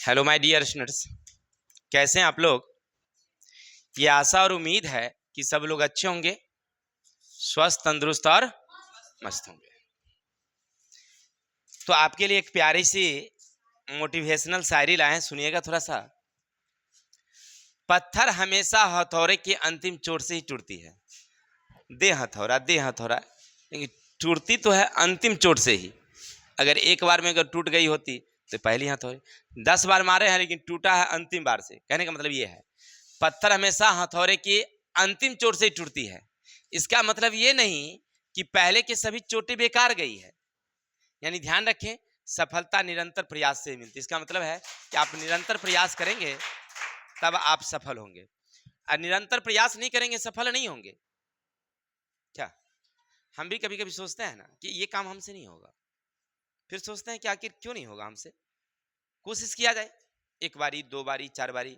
Hello my dear students, कैसे हैं आप लोग। ये आशा और उम्मीद है कि सब लोग अच्छे होंगे, स्वस्थ तंदुरुस्त और मस्त होंगे। तो आपके लिए एक प्यारी सी मोटिवेशनल शायरी लाए हैं, सुनिएगा थोड़ा सा। पत्थर हमेशा हथौड़े की अंतिम चोट से ही टूटती है। दे हथौड़ा, लेकिन टूटती तो है अंतिम चोट से ही। अगर एक बार में अगर टूट गई होती तो पहली हथौड़े 10 बार मारे हैं, लेकिन टूटा है अंतिम बार से। कहने का मतलब ये है, पत्थर हमेशा हथौड़े की अंतिम चोट से ही टूटती है। इसका मतलब ये नहीं कि पहले के सभी चोटें बेकार गई है। यानी ध्यान रखें, सफलता निरंतर प्रयास से मिलती है। इसका मतलब है कि आप निरंतर प्रयास करेंगे तब आप सफल होंगे, और निरंतर प्रयास नहीं करेंगे सफल नहीं होंगे। क्या हम भी कभी कभी सोचते हैं ना कि ये काम हमसे नहीं होगा, फिर सोचते हैं कि आखिर क्यों नहीं होगा हमसे। कोशिश किया जाए, एक बारी, दो बारी, चार बारी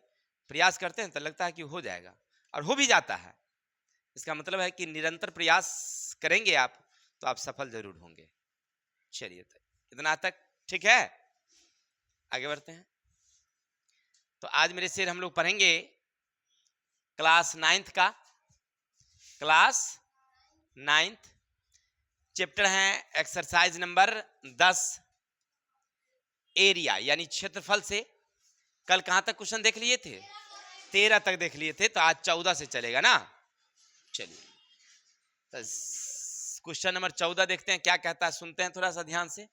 प्रयास करते हैं तो लगता है कि हो जाएगा, और हो भी जाता है। इसका मतलब है कि निरंतर प्रयास करेंगे आप तो आप सफल जरूर होंगे। चलिए, तो इतना तक ठीक है। आगे बढ़ते हैं। तो आज मेरे शेर हम लोग पढ़ेंगे क्लास 9th का, क्लास 9th चैप्टर है एक्सरसाइज नंबर 10, एरिया यानी क्षेत्रफल से। कल कहां तक क्वेश्चन देख लिए थे? 13 तक देख लिए थे, तो आज 14 से चलेगा ना। चलिए, तो क्वेश्चन नंबर 14 देखते हैं क्या कहता है, सुनते हैं थोड़ा सा ध्यान से।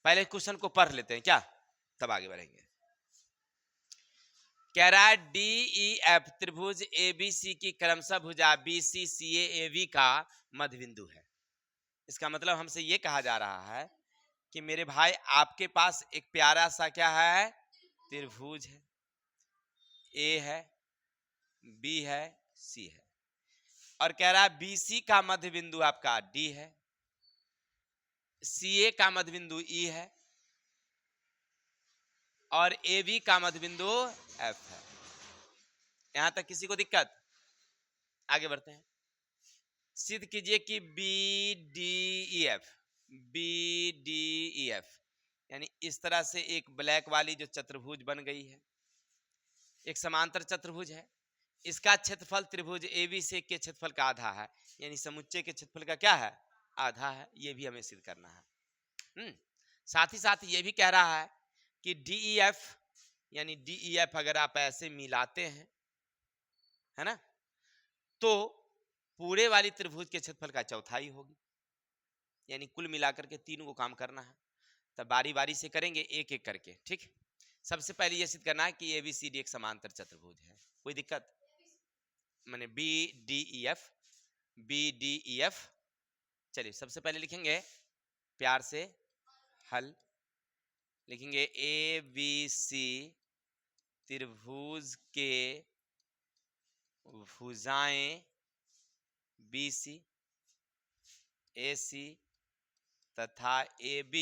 पहले क्वेश्चन को पढ़ लेते हैं क्या, तब आगे बढ़ेंगे। कह रहा है डी ई एफ त्रिभुज ए बी सी की क्रमशः भुजा B C C A V का मध्य बिंदु है। इसका मतलब हमसे ये कहा जा रहा है कि मेरे भाई आपके पास एक प्यारा सा क्या है, त्रिभुज है। ए है, बी है, सी है, और कह रहा है बी सी का मध्य बिंदु आपका डी है, सी ए का मध्य बिंदु ई है, और ए बी का मध्य बिंदु एफ है। यहां तक किसी को दिक्कत? आगे बढ़ते हैं। सिद्ध कीजिए कि B D E F, B D E F यानी इस तरह से एक ब्लैक वाली जो चतुर्भुज बन गई है, एक समांतर चतुर्भुज है। इसका क्षेत्रफल त्रिभुज एबी से के क्षेत्रफल का आधा है, यानी समुच्चय के क्षेत्रफल का क्या है, आधा है। ये भी हमें सिद्ध करना है। साथ ही साथ ये भी कह रहा है कि DEF यानी DEF अगर आप ऐसे मिलाते हैं, है ना, तो पूरे वाली त्रिभुज के क्षेत्रफल का चौथाई होगी। यानी कुल मिलाकर के तीनों को काम करना है, तब बारी बारी से करेंगे एक एक करके। ठीक, सबसे पहले यह सिद्ध करना है कि ABCD एक समांतर चतुर्भुज है। कोई दिक्कत? माने BDEF, BDEF। चलिए, सबसे पहले लिखेंगे प्यार से हल, लिखेंगे ABC त्रिभुज के भुजाएं BC, AC तथा AB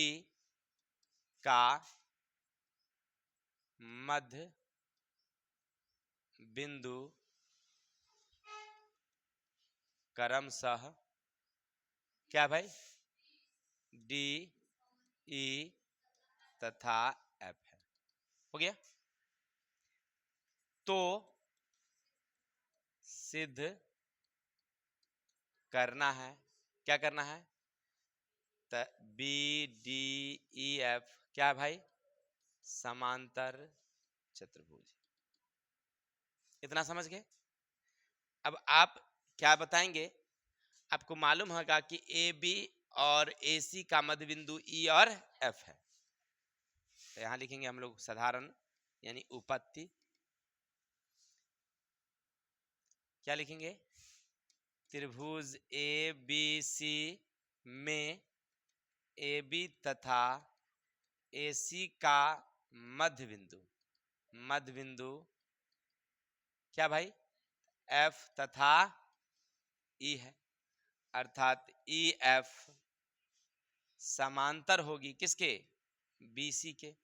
का मध्य बिंदु क्रमशः क्या भाई, D E तथा F है। हो गया? तो सिद्ध करना है, क्या करना है, BDEF क्या भाई, समांतर चतुर्भुज। इतना समझ गए? अब आप क्या बताएंगे, आपको मालूम होगा कि AB और AC का मध्य बिंदु E और F है। तो यहां लिखेंगे हम लोग साधारण यानी उपपत्ति। क्या लिखेंगे, त्रिभुज ABC में AB तथा AC का मध्य बिंदु क्या भाई, F तथा E है। अर्थात EF समांतर होगी किसके, BC के।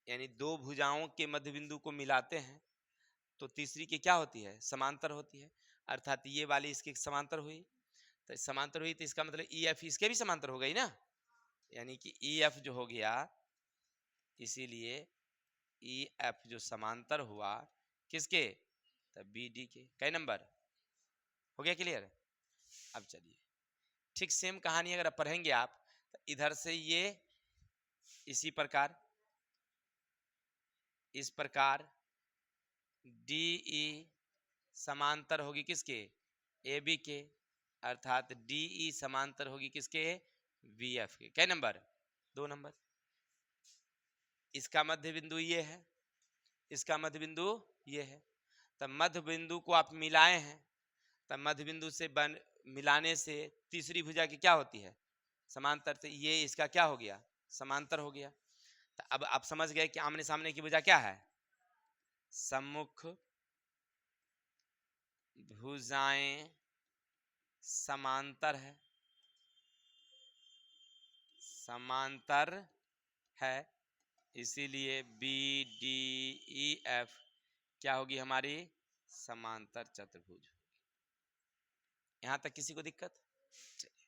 यानी दो भुजाओं के मध्य बिंदु को मिलाते हैं तो तीसरी की क्या होती है, समांतर होती है। अर्थात ये वाली इसके समांतर हुई, तो समांतर हुई तो इसका मतलब EF इसके भी समांतर हो गई ना। यानी कि ई एफ जो हो गया, इसीलिए ई एफ जो समांतर हुआ किसके, तब बी डी के। कई नंबर हो गया क्लियर। अब चलिए ठीक सेम कहानी अगर पढ़ेंगे आप तो इधर से ये इसी प्रकार, इस प्रकार डी ई समांतर होगी किसके, ए बी के, अर्थात डी ई समांतर होगी किसके, बी एफ के। कै नंबर, 2 नंबर। इसका मध्य बिंदु ये है, इसका मध्य बिंदु ये है, तब मध्य बिंदु को आप मिलाए हैं, तब मध्य बिंदु से मिलाने से तीसरी भुजा की क्या होती है, समांतर। तो ये इसका क्या हो गया, समांतर हो गया। तो अब आप समझ गए कि आमने सामने की भुजा क्या है, सम्मुख भुजाएं समांतर है, समांतर है, इसीलिए बी डी ई एफ क्या होगी हमारी, समांतर चतुर्भुज। यहां तक किसी को दिक्कत। चलिए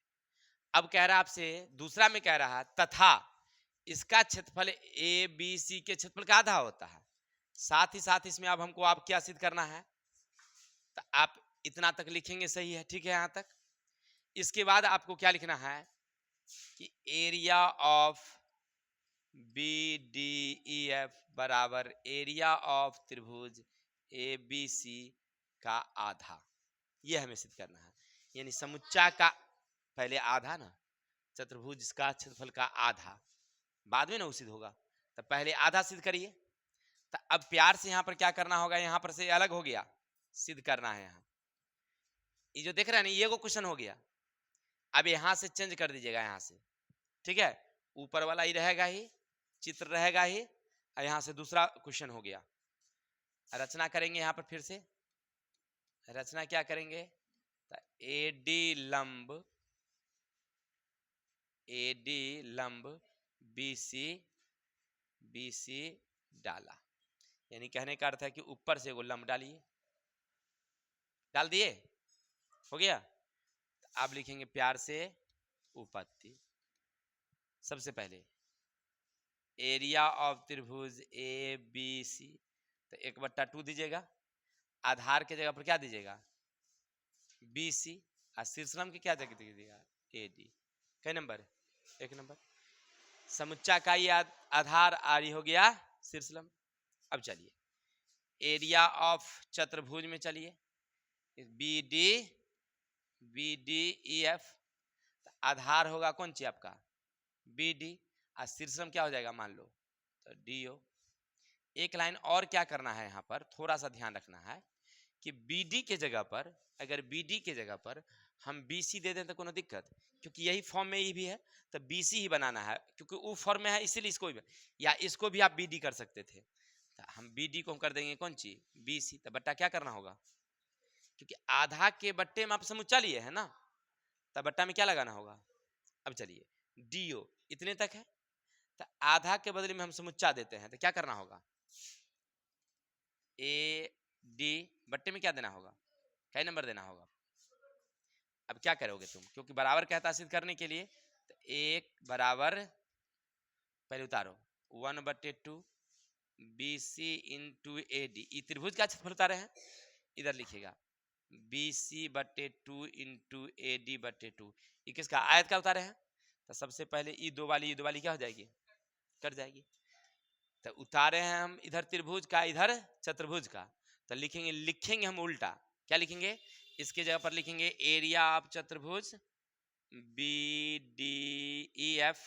अब कह रहा आपसे दूसरा में कह रहा तथा इसका क्षेत्रफल ए बी सी के क्षेत्रफल का आधा होता है। साथ ही साथ इसमें अब हमको आप क्या सिद्ध करना है, तो आप इतना तक लिखेंगे सही है, ठीक है यहां तक। इसके बाद आपको क्या लिखना है कि area of B D E F बराबर एरिया ऑफ त्रिभुज ए बी सी का आधा, यह हमें सिद्ध करना है। यानी समुच्चा का पहले आधा ना, चतुर्भुज का क्षेत्रफल का आधा, बाद में ना सिद्ध होगा, तो पहले आधा सिद्ध करिए। तो अब प्यार से यहां पर क्या करना होगा, यहां पर से अलग हो गया, सिद्ध करना है। यहां ये जो देख रहे हैं ना, ये को क्वेश्चन हो गया। अब यहां से चेंज कर दीजिएगा, यहां से, ठीक है, ऊपर वाला ही रहेगा, ही चित्र रहेगा ही, और यहां से दूसरा क्वेश्चन हो गया। रचना करेंगे यहां पर, फिर से रचना क्या करेंगे, एडी लंब, एडी लंब बीसी, बीसी डाला। यानी कहने का अर्थ है कि ऊपर से वो लंब डालिए, डाल दिए, हो गया। तो आप लिखेंगे प्यार से उपपत्ति। सबसे पहले एरिया ऑफ त्रिभुज ए बी सी, तो 1/2 दीजिएगा, आधार के जगह पर क्या दीजिएगा, बी सी, और शीर्षलंब की क्या जगह दीजिएगा, ए डी। कई नंबर, 1 नंबर। समुच्चा का ये आधार आरी हो गया शीर्षलंब। अब चलिए एरिया ऑफ चतुर्भुज में चलिए, B D, B D E F, आधार होगा कौन सी आपका, बी डी, और शीर्षलंब क्या हो जाएगा मान लो, तो डी ओ। एक लाइन और क्या करना है, यहाँ पर थोड़ा सा ध्यान रखना है कि बीडी के जगह पर, अगर बीडी के जगह पर हम बीसी दे दें तो कोनो दिक्कत, क्योंकि यही फॉर्म में ही भी है, तो बीसी ही बनाना है, क्योंकि वो फॉर्म में है इसीलिए इसको भी, या इसको भी आप बीडी कर सकते थे। तो हम बीडी को कर देंगे कौन सी, बीसी। तो बट्टा क्या करना होगा, क्योंकि आधा के बट्टे में आप समुच्चा लिए है ना, तो बट्टा में क्या लगाना होगा। अब चलिए डीओ इतने तक है, तो आधा के बदले में हम समुच्चा देते हैं, तो क्या करना होगा, ए डी बट्टे में क्या देना होगा, कई नंबर देना होगा। अब क्या करोगे तुम, क्योंकि बराबर कहता सिद्ध करने के लिए, तो 1 बराबर, पहले उतारो 1/2 B C into A D, त्रिभुज का क्षेत्रफल उतारे हैं, इधर लिखिएगा BC/2 इंटू AD/2, ये किसका, आयत का उतारे हैं। तो सबसे पहले ई दो वाली क्या हो जाएगी, कट जाएगी। तो उतारे हैं हम इधर त्रिभुज का, इधर चतुर्भुज का, तो लिखेंगे हम उल्टा, क्या लिखेंगे, इसके जगह पर लिखेंगे एरिया ऑफ चतुर्भुज BDEF,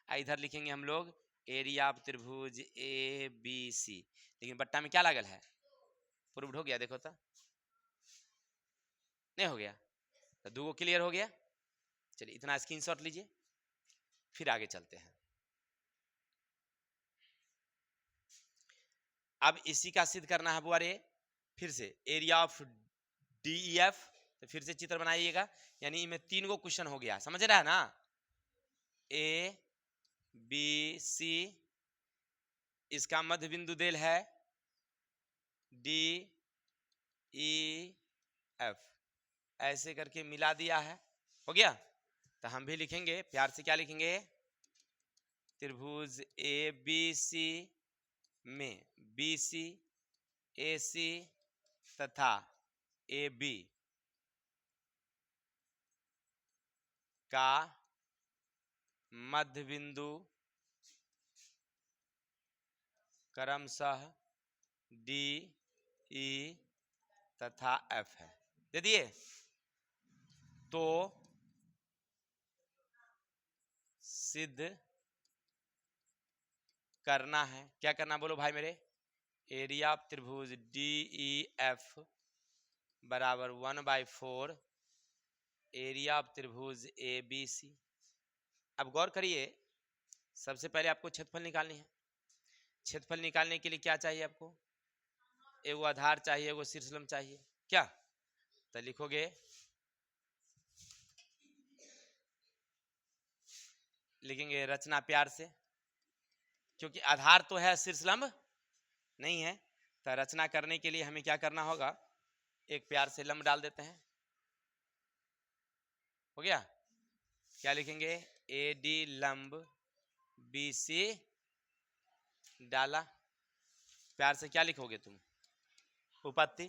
इधर लिखेंगे हम लोग एरिया ऑफ त्रिभुज ABC। लेकिन बट्टा में क्या लागल है, प्रूव्ड हो गया, देखो तो नहीं हो गया, तो 2 क्लियर हो गया। चलिए इतना स्क्रीनशॉट लीजिए, फिर आगे चलते हैं। अब इसी का सिद्ध करना है बुआरे, फिर से एरिया ऑफ DEF, तो फिर से चित्र बनाइएगा, यानी इनमें 3 गो क्वेश्चन हो गया, समझ रहा है ना, A B C, इसका मध्य बिंदु देल है D E F, ऐसे करके मिला दिया है, हो गया। तो हम भी लिखेंगे प्यार से, क्या लिखेंगे, त्रिभुज ए बी सी में बी सी ए सी तथा ए बी का मध्य बिंदु क्रमशः डी ई तथा एफ है। दे दिए? तो सिद्ध करना है, क्या करना बोलो भाई मेरे? एरिया ऑफ त्रिभुज डी ई एफ बराबर 1/4 एरिया ऑफ त्रिभुज ए बी सी। अब गौर करिए, सबसे पहले आपको क्षेत्रफल निकालनी है। क्षेत्रफल निकालने के लिए क्या चाहिए आपको? एगो आधार चाहिए, एगो शीर्षलंब चाहिए। क्या? तो लिखोगे, लिखेंगे रचना प्यार से, क्योंकि आधार तो है, शीर्षलंब नहीं है। तो रचना करने के लिए हमें क्या करना होगा? एक प्यार से लंब डाल देते हैं। हो गया? क्या लिखेंगे? ए डी लंब बी सी डाला। प्यार से क्या लिखोगे तुम? उपपत्ति।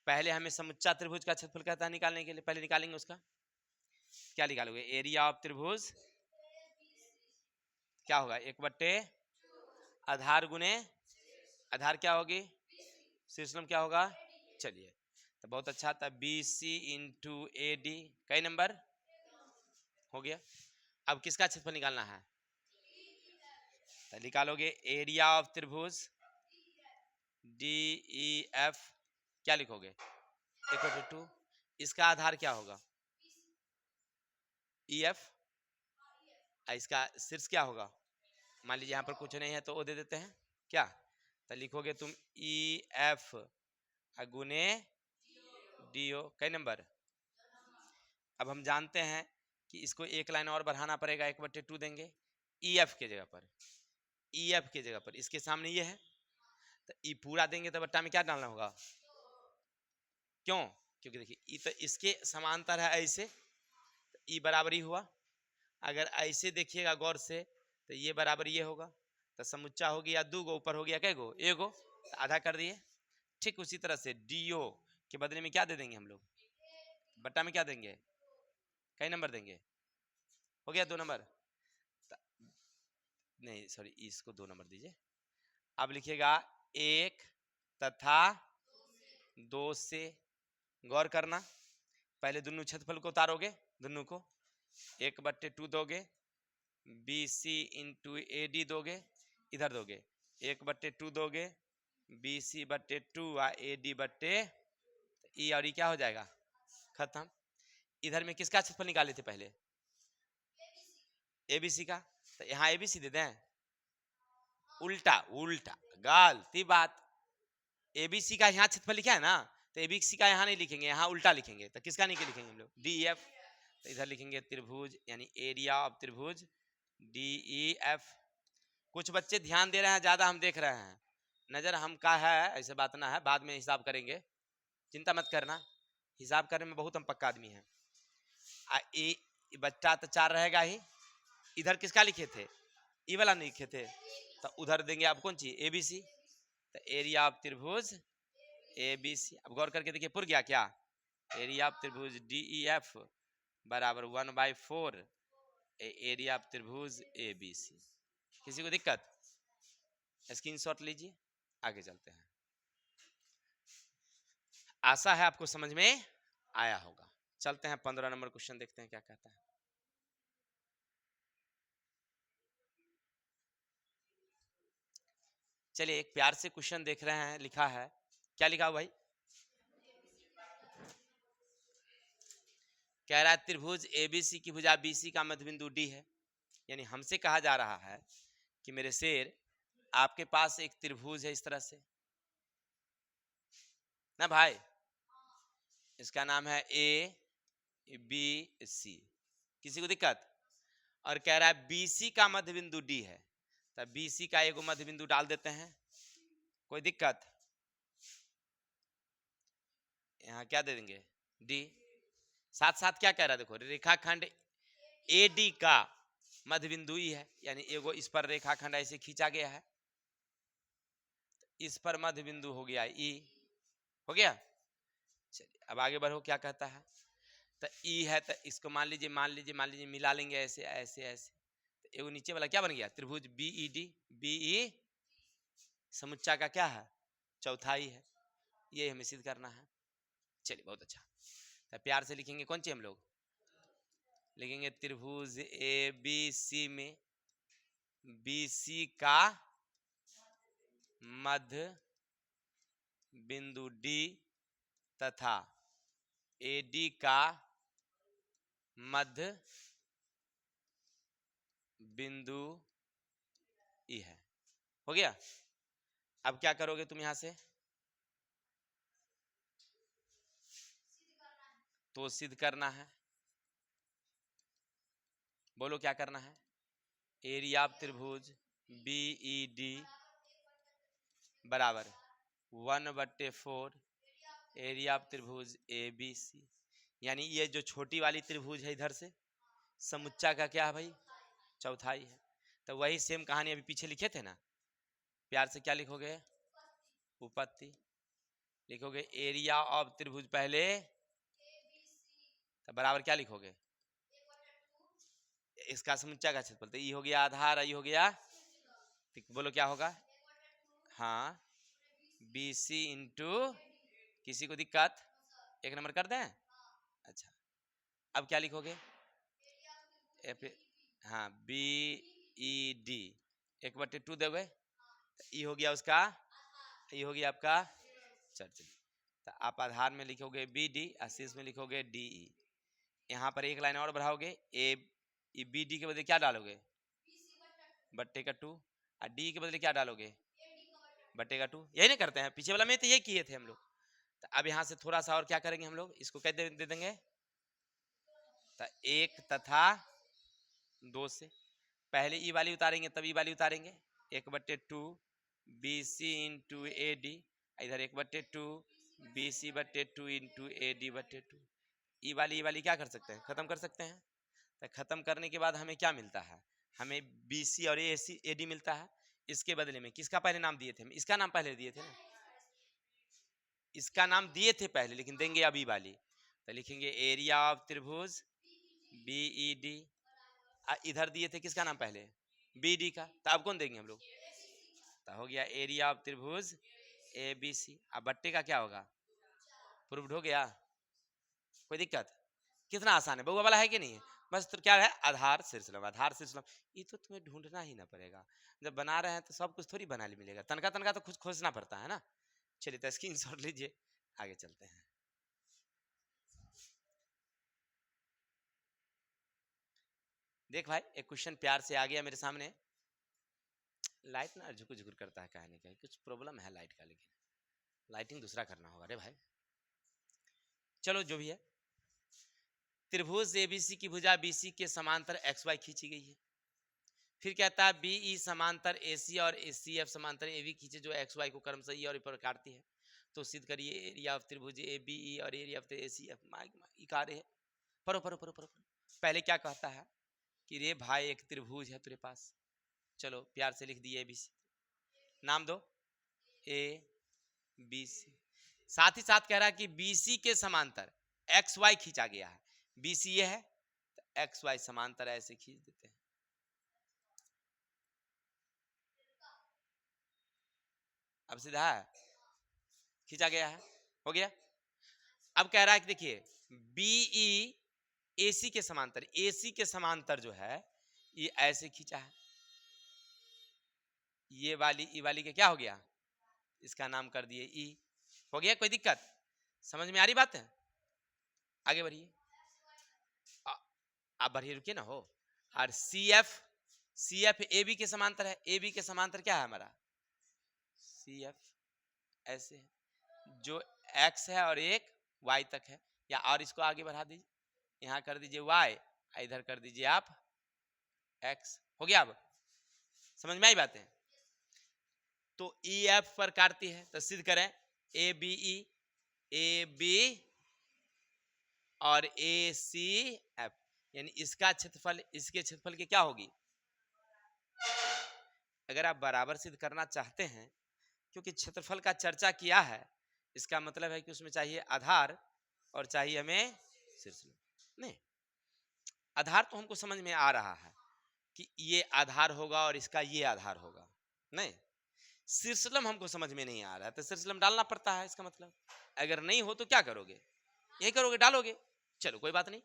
पहले हमें समुच्चा त्रिभुज का क्षेत्रफल कहता है निकालने के लिए, पहले निकालेंगे उसका। क्या निकालोगे? एरिया ऑफ त्रिभुज क्या होगा? 1/, आधार गुने आधार क्या होगी? शीर्षलंब क्या होगा? चलिए, तो बहुत अच्छा था। B C into A D कई नंबर हो गया। अब किसका क्षेत्रफल निकालना है? तो निकालोगे एरिया ऑफ त्रिभुज डी ई एफ। क्या लिखोगे? 1/2। इसका आधार क्या होगा? E F. इसका शीर्ष क्या होगा? मान लीजिए यहाँ पर कुछ नहीं है तो वो दे देते हैं। क्या? तो लिखोगे तुम ई एफ गुने डी ओ कई नंबर। अब हम जानते हैं कि इसको एक लाइन और बढ़ाना पड़ेगा, 1/2 देंगे ई एफ के जगह पर। ई एफ के जगह पर इसके सामने ये है, तो ई पूरा देंगे तो बट्टा में क्या डालना होगा? क्यों? क्योंकि देखिए ई तो इसके समांतर है ऐसे, तो ई बराबर ही हुआ। अगर ऐसे देखिएगा गौर से तो ये बराबर ये होगा, तो समुच्चा हो गया 2 गो, ऊपर हो गया कै गो? 1 गो, तो आधा कर दिए। ठीक उसी तरह से डीओ के बदले में क्या दे देंगे हम लोग? बट्टा में क्या देंगे? कई नंबर देंगे? हो गया 2 नंबर। नहीं सॉरी, इसको 2 नंबर दीजिए। अब लिखिएगा 1 तथा 2 से। गौर करना, पहले दोनों क्षेत्रफल को उतारोगे, दोनों को 1/2 दोगे, B C into A D दोगे, इधर दोगे 1/2 दोगे, बी सी बट्टे 2 ए डी बट्टे ई, और ये क्या हो जाएगा? खत्म। इधर में किसका क्षेत्रफल निकाले थे पहले? एबीसी का। तो यहाँ एबीसी दे दें? उल्टा उल्टा, गलती बात। एबीसी का यहाँ क्षेत्रफल लिखा है ना, तो एबीसी का यहाँ नहीं लिखेंगे, यहाँ उल्टा लिखेंगे। तो किसका नहीं लिखेंगे हम लोग? D F. तो इधर लिखेंगे त्रिभुज यानी एरिया ऑफ त्रिभुज डी ई एफ। कुछ बच्चे ध्यान दे रहे हैं, ज्यादा हम देख रहे हैं, नजर हमका है, ऐसे बात ना है, बाद में हिसाब करेंगे, चिंता मत करना। हिसाब करने में बहुत हम पक्का आदमी हैं। बच्चा तो 4 रहेगा ही। इधर किसका लिखे थे? ई वाला नहीं लिखे थे, तो उधर देंगे आप कौन चीज? एबीसी। तो एरिया ऑफ त्रिभुज एबीसी। अब गौर करके देखिए पुर गया क्या? एरिया ऑफ त्रिभुज डीई एफ बराबर 1/4 एरिया ऑफ त्रिभुज एबीसी। किसी को दिक्कत? स्क्रीनशॉट लीजिए, आगे चलते हैं। आशा है आपको समझ में आया होगा। चलते हैं 15 नंबर क्वेश्चन, देखते हैं क्या कहता है। चलिए एक प्यार से क्वेश्चन देख रहे हैं, लिखा है, क्या लिखा हुआ भाई? कह रहा है त्रिभुज एबीसी की भुजा बीसी का मध्य बिंदु डी है। यानी हमसे कहा जा रहा है कि मेरे शेर, आपके पास एक त्रिभुज है इस तरह से ना भाई, इसका नाम है ए बी सी। किसी को दिक्कत? और कह रहा है बीसी का मध्य बिंदु डी है, तो बीसी का एगो मध्य बिंदु डाल देते हैं। कोई दिक्कत? यहाँ क्या दे देंगे? डी। साथ साथ क्या कह रहा है देखो, रेखाखंड ए डी का मध्य बिंदु ई है, यानी एगो इस पर रेखाखंड ऐसे खींचा गया है, इस पर मध्य बिंदु हो गया ई, हो गया। चलिए अब आगे बढ़ो, क्या कहता है। तो ई है, तो इसको मान लीजिए मिला लेंगे ऐसे ऐसे ऐसे, तो एगो नीचे वाला क्या बन गया, त्रिभुज बीईडी। बीई समुच्चा का क्या है, चौथाई है, ये हमें सिद्ध करना है। चलिए बहुत अच्छा, तो प्यार से लिखेंगे कौन सी हम लोग, लिखेंगे त्रिभुज ए बी सी में BC का मध्य बिंदु D तथा AD का मध्य बिंदु E है। हो गया। अब क्या करोगे तुम यहां से, तो सिद्ध करना है। बोलो क्या करना है, एरिया ऑफ त्रिभुज BED बराबर 1/4 एरिया ऑफ त्रिभुज ABC, यानी ये जो छोटी वाली त्रिभुज है इधर से समुच्चा का क्या है भाई, चौथाई है। तो वही सेम कहानी अभी पीछे लिखे थे ना, प्यार से क्या लिखोगे, उपपत्ति लिखोगे, एरिया ऑफ त्रिभुज पहले, तो बराबर क्या लिखोगे, इसका समुच्चा का क्षेत्रफल, तो ये हो गया आधार, ये हो गया, बोलो क्या होगा, हाँ BC इंटू, किसी को दिक्कत, एक नंबर कर दें। अच्छा अब क्या लिखोगे, हाँ BED 1/2 दोगे, ये हो गया उसका, ये हो गया आपका। चलिए तो आप आधार में लिखोगे BD, शीर्ष में लिखोगे DE। यहाँ पर एक लाइन और बढ़ाओगे, BD के बदले क्या डालोगे, बट्टे का 2, और D के बदले क्या डालोगे, बट्टे का 2। यही नहीं करते हैं, पीछे वाला में तो ये किए थे हम लोग। तो अब यहाँ से थोड़ा सा और क्या करेंगे हम लोग, इसको क्या दे देंगे, तो 1 तथा 2 से पहले ई वाली उतारेंगे तब ई वाली उतारेंगे, 1/2 BC इंटू AD, इधर 1/2 BC/2 इंटू AD/2। ई वाली क्या कर सकते हैं, खत्म कर सकते हैं। तो खत्म करने के बाद हमें क्या मिलता है, हमें BC और AD मिलता है। इसके बदले में किसका पहले नाम दिए थे, हम इसका नाम पहले दिए थे ना, इसका नाम दिए थे पहले, लेकिन देंगे अभी वाली। तो लिखेंगे एरिया ऑफ त्रिभुज BED, इधर दिए थे किसका नाम पहले, BD का, तो अब कौन देंगे हम लोग, तो हो गया एरिया ऑफ त्रिभुज ABC। अब बट्टे का क्या होगा, प्रूव्ड हो गया, कोई दिक्कत, कितना आसान है, बहुआ वाला है कि नहीं है। बस तो क्या है, आधार शीर्षलंब, आधार शीर्षलंब, ये तो तुम्हें ढूंढना ही ना पड़ेगा, जब बना रहे हैं तो सब कुछ थोड़ी बना ले मिलेगा, तनका तनका तो कुछ खोजना पड़ता है ना। चलिए तो स्क्रीनशॉट लीजिए, आगे चलते हैं। देख भाई एक क्वेश्चन प्यार से आ गया मेरे सामने, लाइट ना झुक झुक करता है, कहने का कुछ प्रॉब्लम है लाइट का, लेकिन लाइटिंग दूसरा करना होगा रे भाई। चलो जो भी है, त्रिभुज ABC की भुजा BC के समांतर XY खींची गई है। फिर कहता है BE समांतर AC और CF समांतर AB खींचे, जो XY को क्रमशः ई और ई पर काटती है। तो सिद्ध करिए एरिया ऑफ त्रिभुज ABE और एरिया ऑफ ACF इकारे है। पढ़ो पढ़ो पढ़ो पढ़ो। पहले क्या कहता है कि रे भाई एक त्रिभुज है तेरे पास, चलो प्यार से लिख दिए ABC, नाम दो ABC। साथ ही साथ कह रहा है कि BC के समांतर XY खींचा गया है, BC ये है तो XY समांतर ऐसे खींच देते हैं। अब सीधा है, खींचा गया है, हो गया। अब कह रहा है कि देखिए BE AC के समांतर, AC के समांतर जो है ये ऐसे खींचा है, ये वाली ई वाली के क्या हो गया, इसका नाम कर दिए ई, हो गया। कोई दिक्कत, समझ में आ रही बात है, आगे बढ़िए। आप बढ़िए, रुकिए ना हो। और CF AB के समांतर है, AB के समांतर क्या है हमारा CF, ऐसे है, जो X है और एक Y तक है, या और इसको आगे बढ़ा दीजिए, यहाँ कर दीजिए Y, इधर कर दीजिए आप X, हो गया। अब समझ में आई बात है। तो EF पर काटती है, तो सिद्ध करें ABE AB और ACF, यानी इसका क्षेत्रफल इसके क्षेत्रफल की क्या होगी, अगर आप बराबर सिद्ध करना चाहते हैं, क्योंकि क्षेत्रफल का चर्चा किया है, इसका मतलब है कि उसमें चाहिए आधार और चाहिए हमें शीर्षलंब। नहीं, आधार तो हमको समझ में आ रहा है कि ये आधार होगा और इसका ये आधार होगा। नहीं, शीर्षलंब हमको समझ में नहीं आ रहा है, तो शीर्षलंब डालना पड़ता है। इसका मतलब अगर नहीं हो तो क्या करोगे? यही करोगे, डालोगे। चलो कोई बात नहीं,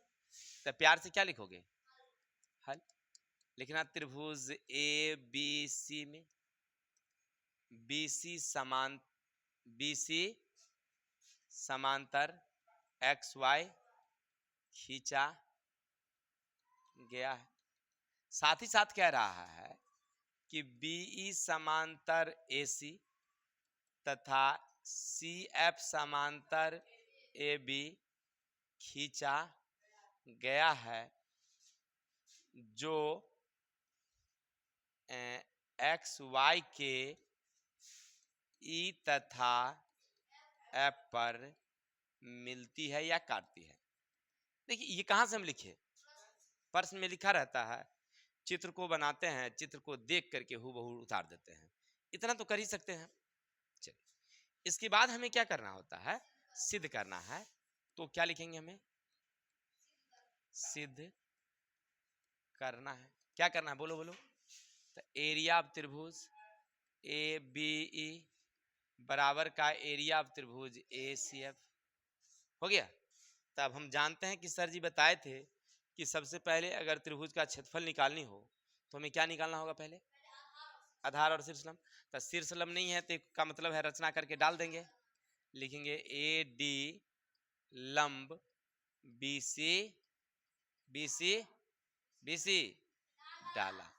तो प्यार से क्या लिखोगे? हल। लिखना त्रिभुज ए बी सी में बीसी समांतर एक्स वाई खींचा गया है। साथ ही साथ कह रहा है कि बीई समांतर एसी तथा सी एफ समांतर ए बी खींचा गया है, जो एक्स वाई के ई तथा एफ पर मिलती है या काटती है। देखिए, ये कहां से हम लिखे? प्रश्न में लिखा रहता है, चित्र को बनाते हैं, चित्र को देख करके हूबहू उतार देते हैं। इतना तो कर ही सकते हैं। चलिए, इसके बाद हमें क्या करना होता है? सिद्ध करना है। तो क्या लिखेंगे? हमें सिद्ध करना है। क्या करना है? बोलो बोलो। तो एरिया ऑफ त्रिभुज ए बी ई बराबर का एरिया ऑफ त्रिभुज ए सी एफ हो गया। तब हम जानते हैं कि सर जी बताए थे कि सबसे पहले अगर त्रिभुज का क्षेत्रफल निकालनी हो तो हमें क्या निकालना होगा? पहले आधार और शीर्षलंब। तो शीर्षलंब नहीं है तो का मतलब है रचना करके डाल देंगे। लिखेंगे ए डी लंब B C B C B C डाला।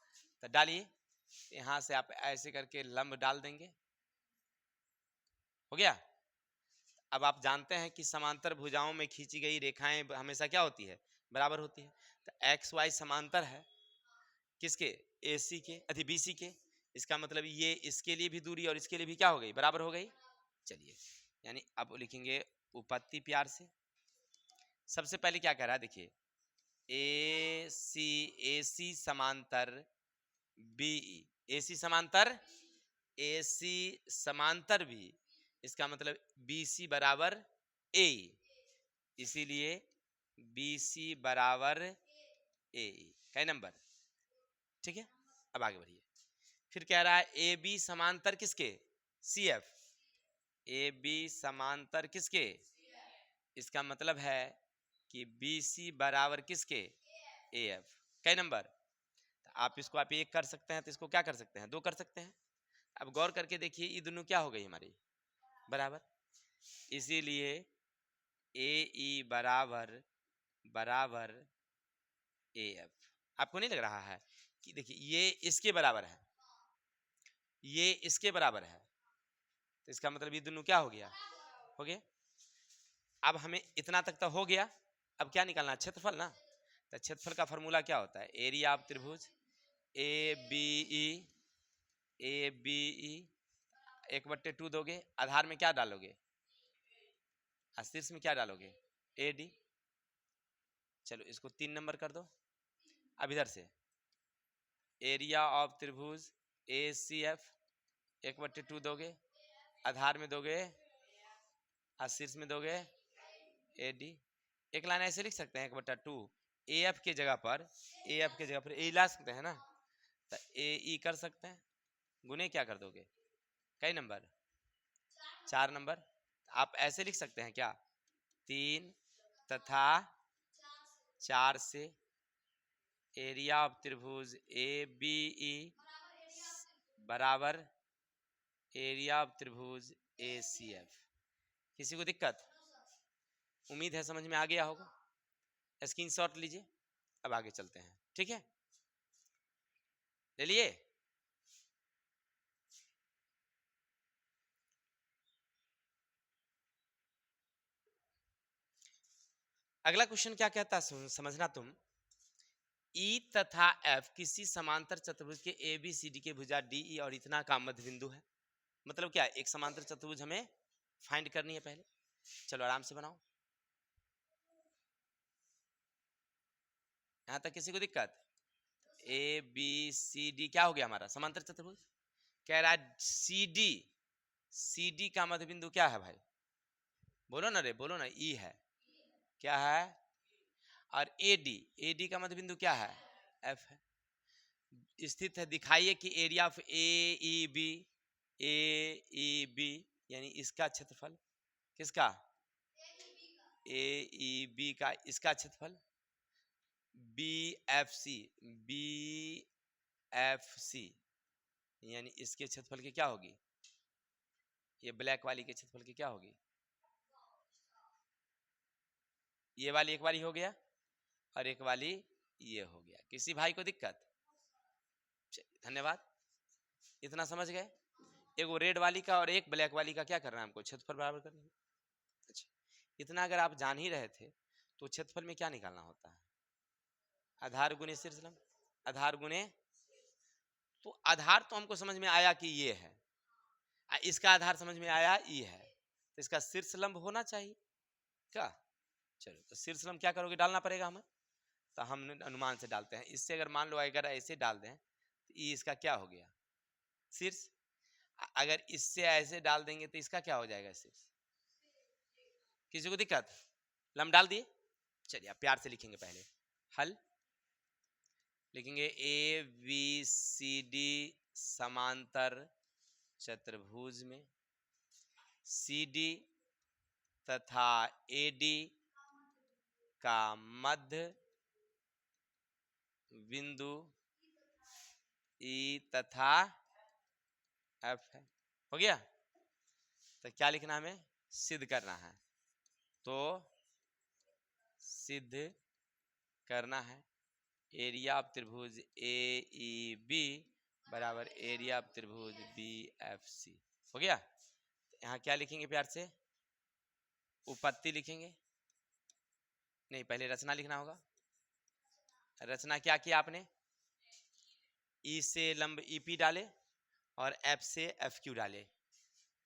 तो डालिए, यहां से आप ऐसे करके लंब डाल देंगे। हो गया। अब आप जानते हैं कि समांतर भुजाओं में खींची गई रेखाएं हमेशा क्या होती है? बराबर होती है। तो एक्स वाई समांतर है किसके? AC के, अति BC के। इसका मतलब ये इसके लिए भी दूरी और इसके लिए भी क्या हो गई? बराबर हो गई। चलिए, यानी अब लिखेंगे उपपत्ति प्यार से। सबसे पहले क्या कह रहा है? देखिए, AC समांतर BE, AC समांतर भी, इसका मतलब BC बराबर AE, इसीलिए BC बराबर AE। कै नंबर? ठीक है, अब आगे बढ़िए। फिर कह रहा है AB समांतर किसके? CF। AB समांतर किसके? इसका मतलब है कि BC बराबर किसके? AF। कै नंबर? तो आप इसको आप एक कर सकते हैं, तो इसको क्या कर सकते हैं? दो कर सकते हैं। अब गौर करके देखिए, ये दोनों क्या हो गई हमारी? बराबर। इसीलिए AE बराबर बराबर AF। आपको नहीं लग रहा है कि देखिए ये इसके बराबर है, ये इसके बराबर है, तो इसका मतलब ये दोनों क्या हो गया? हो गया। अब हमें इतना तक तो हो गया। अब क्या निकालना है? क्षेत्रफल ना। तो क्षेत्रफल का फॉर्मूला क्या होता है? एरिया ऑफ त्रिभुज ए बी ई 1/2 दोगे, आधार में क्या डालोगे? शीर्ष में क्या डालोगे? AD। चलो इसको 3 नंबर कर दो। अब इधर से एरिया ऑफ त्रिभुज ACF 1/2 दोगे, आधार में दोगे और शीर्ष में दोगे AD। एक लाइन ऐसे लिख सकते हैं 1/2 AF के जगह पर, A ला सकते हैं ना, तो AE कर सकते हैं। गुने क्या कर दोगे? कई नंबर? 4 नंबर। आप ऐसे लिख सकते हैं क्या? 3 तथा 4 से एरिया ऑफ त्रिभुज ABE बराबर एरिया ऑफ त्रिभुज ACF। किसी को दिक्कत? उम्मीद है समझ में आ गया होगा। स्क्रीनशॉट लीजिए। अब आगे चलते हैं। ठीक है, ले लिए? अगला क्वेश्चन क्या कहता है समझना तुम। E तथा F किसी समांतर चतुर्भुज के ABCD के भुजा DE और इतना का मध्य बिंदु है। मतलब क्या? एक समांतर चतुर्भुज हमें फाइंड करनी है पहले। चलो आराम से बनाओ। यहां तक किसी को दिक्कत? ए बी सी डी क्या हो गया हमारा समांतर चतुर्भुज। कह रहा है सी डी, सी डी का मध्य बिंदु क्या है भाई, बोलो ना रे, बोलो ना, ई है, क्या है, और ए डी, ए डी का मध्य बिंदु क्या है, एफ है। स्थित है, दिखाइए कि area of A E B, A E B यानी इसका क्षेत्रफल, किसका, ए ई बी का, इसका क्षेत्रफल, B F C, B F C यानी इसके क्षेत्रफल की क्या होगी, ये ब्लैक वाली के क्षेत्रफल की क्या होगी, ये वाली एक वाली हो गया और एक वाली ये हो गया। किसी भाई को दिक्कत, धन्यवाद, इतना समझ गए। एक वो रेड वाली का और एक ब्लैक वाली का क्या करना है हमको, क्षेत्रफल बराबर करना है। अच्छा, इतना अगर आप जान ही रहे थे तो क्षेत्रफल में क्या निकालना होता है, आधार गुने शीर्षलंब, आधार गुने, तो आधार तो हमको समझ में आया कि ये है, इसका आधार समझ में आया ये है, तो इसका शीर्षलंब होना चाहिए क्या। चलो तो शीर्षलंब क्या करोगे, डालना पड़ेगा हमें, तो हम अनुमान से डालते हैं। इससे अगर मान लो अगर ऐसे डाल दें तो ये इसका क्या हो गया, शीर्ष। अगर इससे ऐसे डाल देंगे तो इसका क्या हो जाएगा, शीर्ष। किसी को दिक्कत, लंब डाल दिए। चलिए आप प्यार से लिखेंगे, पहले हल लिखेंगे, ए बी सी डी समांतर चतुर्भुज में सी डी तथा ए डी का मध्य बिंदु ई तथा एफ है। हो गया, तो क्या लिखना हमें, सिद्ध करना है, तो सिद्ध करना है एरिया ऑफ त्रिभुज ए ई बी बराबर एरिया ऑफ त्रिभुज बी एफ सी। हो गया, यहाँ क्या लिखेंगे प्यार से, उपपत्ति लिखेंगे, नहीं पहले रचना लिखना होगा। रचना क्या किया आपने, ई से लंब ई पी डाले और एफ से एफ क्यू डाले,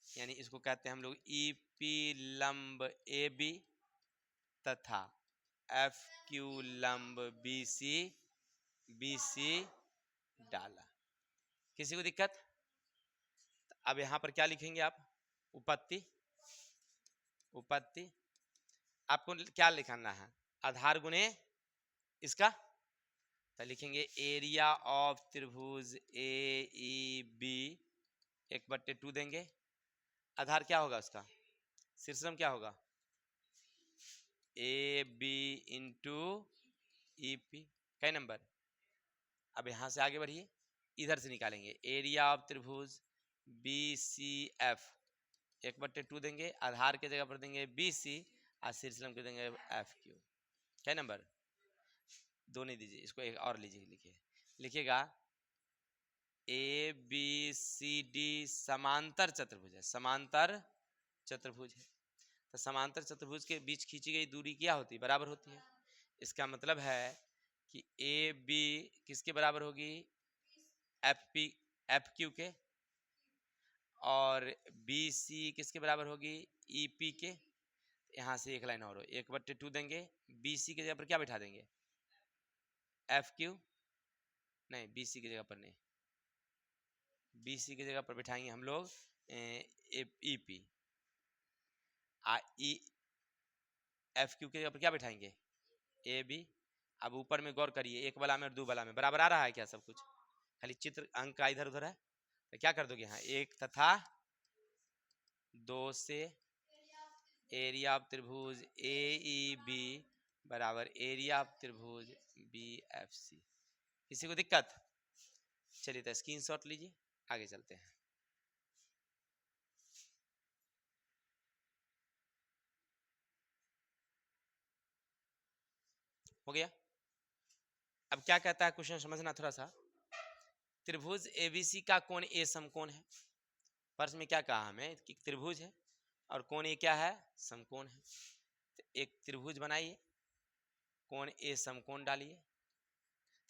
यानी इसको कहते हैं हम लोग ई पी लंब ए बी तथा एफ क्यू लंब बी सी डाला। किसी को दिक्कत, अब यहां पर क्या लिखेंगे आप, उपपत्ति, उपपत्ति आपको क्या लिखना है, आधार गुने इसका, तो लिखेंगे एरिया ऑफ त्रिभुज ए ई बी 1/2 देंगे, आधार क्या होगा उसका, शीर्षलंब क्या होगा, A B into E P, कई नंबर। अब यहां से आगे बढ़िए, इधर से निकालेंगे एरिया ऑफ त्रिभुज बी सी एफ 1/2 देंगे, आधार के जगह पर देंगे बी सी और शीर्षलंब के देंगे एफ क्यू, कई नंबर, दो नहीं दीजिए, इसको एक और लीजिए, लिखिए, लिखिएगा ए बी सी डी समांतर चतुर्भुज है, समांतर चतुर्भुज है, तो समांतर चतुर्भुज के बीच खींची गई दूरी क्या होती है, बराबर होती है। इसका मतलब है कि ए बी किसके बराबर होगी, एफ पी एफ क्यू के, और बी सी किसके बराबर होगी, ई पी के। यहाँ से एक लाइन और हो, 1/2 देंगे, बी सी की जगह पर क्या बैठा देंगे, एफ क्यू, नहीं बी सी की जगह पर नहीं, बी सी की जगह पर बैठाएंगे हम लोग E P, E F Q की जगह पर क्या बैठाएंगे, ए बी। अब ऊपर में गौर करिए, एक बला में और दो बला में बराबर आ रहा है क्या, सब कुछ, खाली चित्र अंक का इधर उधर है, तो क्या कर दोगे यहाँ, एक तथा दो से एरिया ऑफ त्रिभुज ए ई बी बराबर एरिया ऑफ त्रिभुज बी एफ सी। किसी को दिक्कत, चलिए तो स्क्रीनशॉट लीजिए, आगे चलते हैं। हो गया, अब क्या कहता है क्वेश्चन, समझना थोड़ा सा। त्रिभुज एबीसी का कोण ए समकोण है, प्रश्न में क्या कहा हमें कि त्रिभुज है और कोण ए क्या है, समकोण है। तो एक त्रिभुज बनाइए, कोण ए समकोण डालिए,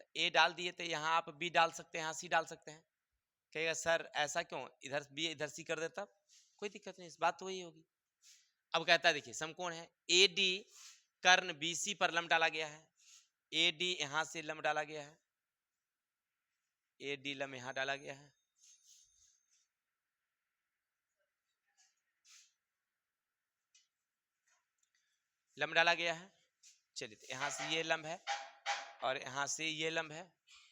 तो ए डाल दिए तो यहाँ आप बी डाल सकते हैं, यहाँ सी डाल सकते हैं। कहेगा सर ऐसा क्यों, इधर बी इधर सी कर देता, कोई दिक्कत नहीं, इस बात तो वही होगी। अब कहता है देखिए समकोण है, A D Karna B C पर लंब डाला गया है, ए डी यहाँ से लंब डाला गया है, ए डी लम यहां डाला गया है, लंब डाला गया है। चलिए तो यहां से ये लंब है और यहां से ये लंब है,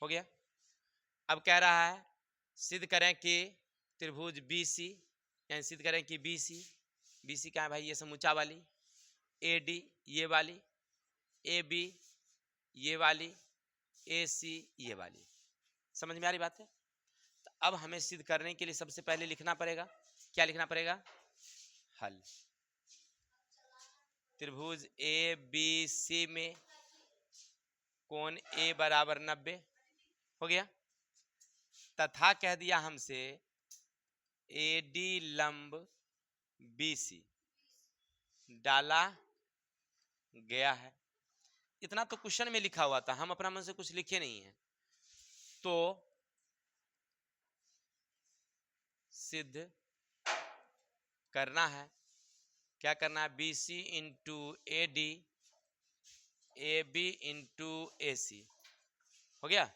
हो गया। अब कह रहा है सिद्ध करें कि त्रिभुज बी सी, यानी सिद्ध करें कि बी सी, बी सी क्या है भाई, ये समूचा वाली, ए डी ये वाली, ए बी ये वाली, ए सी ये वाली। समझ में आ रही बात है? तो अब हमें सिद्ध करने के लिए सबसे पहले लिखना पड़ेगा, क्या लिखना पड़ेगा? हल। त्रिभुज ए बी सी में कोण ए बराबर 90, हो गया। तथा कह दिया हमसे ए डी लंब बी सी डाला गया है। इतना तो क्वेश्चन में लिखा हुआ था, हम अपना मन से कुछ लिखे नहीं है। तो सिद्ध करना है, क्या करना है? B C into A D, A B into A C, हो गया।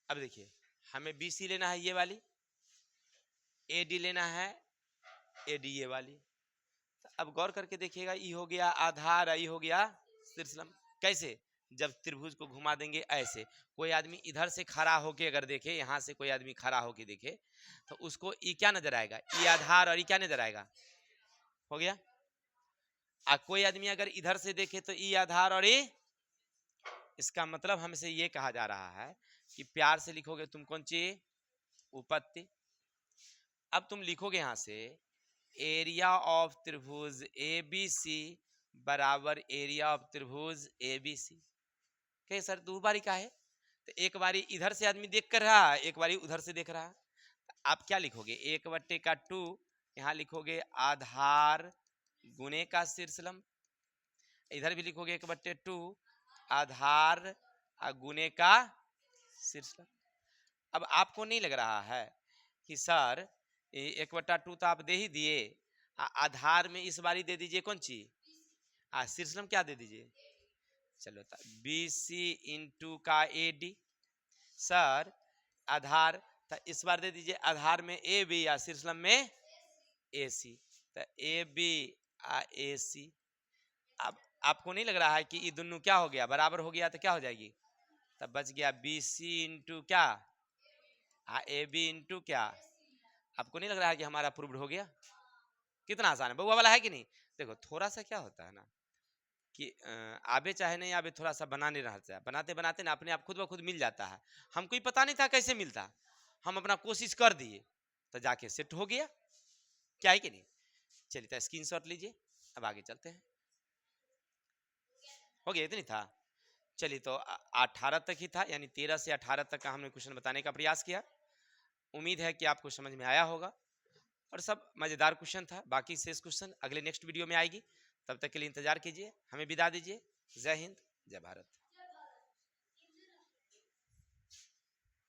अब देखिए हमें बी सी लेना है ये वाली, ए डी लेना है ए डी ये वाली। तो अब गौर करके देखिएगा, ई हो गया आधार, ई हो गया शीर्षलंब। कैसे? जब त्रिभुज को घुमा देंगे ऐसे, कोई आदमी इधर से खड़ा होके अगर देखे, यहां से कोई आदमी खड़ा होके देखे तो उसको ई क्या नजर आएगा? ई आधार और ई क्या नजर आएगा? हो गया। कोई आदमी अगर इधर से देखे तो ई आधार और ई, इसका मतलब हमसे ये कहा जा रहा है कि प्यार से लिखोगे तुम कौन चीज? उपपत्ति। अब तुम लिखोगे यहां से एरिया ऑफ त्रिभुज ए बी सी बराबर एरिया ऑफ त्रिभुज ए बी सी। कहे सर दो बारी का है, तो एक बारी इधर से आदमी देख कर रहा है, एक बारी उधर से देख रहा है। आप क्या लिखोगे? 1/2, यहाँ लिखोगे आधार गुने का शीर्षलंब, इधर भी लिखोगे 1/2 आधार गुने का शीर्षलंब। अब आपको नहीं लग रहा है कि सर 1/2 तो आप दे ही दिए, आधार में इस बारी दे दीजिए कौन सी? शीर्षलंब क्या दे दीजिए? चलो बी सी इंटू का ए डी, सर आधार तो इस बार दे दीजिए आधार में ए बी या शीर्षलंब में ए सी, तो ए बी ए सी। अब आपको नहीं लग रहा है कि ये दोनों क्या हो गया? बराबर हो गया, तो क्या हो जाएगी? तब बच गया बी सी इंटू क्या? ए बी इंटू क्या? आपको नहीं लग रहा है कि हमारा प्रूव्ड हो गया? कितना आसान है, बउआ वाला है कि नहीं? देखो थोड़ा सा क्या होता है ना कि आबे चाहे नहीं आबे, थोड़ा सा बनाने रहता है, बनाते बनाते ना अपने आप खुद ब खुद मिल जाता है। हमको ही पता नहीं था कैसे मिलता, हम अपना कोशिश कर दिए तो जाके सेट हो गया, क्या है कि नहीं? चलिए तो स्क्रीनशॉट लीजिए, अब आगे चलते हैं। हो गया, इतनी था। चलिए तो 18 तक ही था, यानी 13 से 18 तक का हमने क्वेश्चन बताने का प्रयास किया। उम्मीद है कि आपको समझ में आया होगा और सब मजेदार क्वेश्चन था। बाकी शेष क्वेश्चन अगले नेक्स्ट वीडियो में आएगी, तब तक के लिए इंतजार कीजिए। हमें विदा दीजिए। जय हिंद, जय भारत।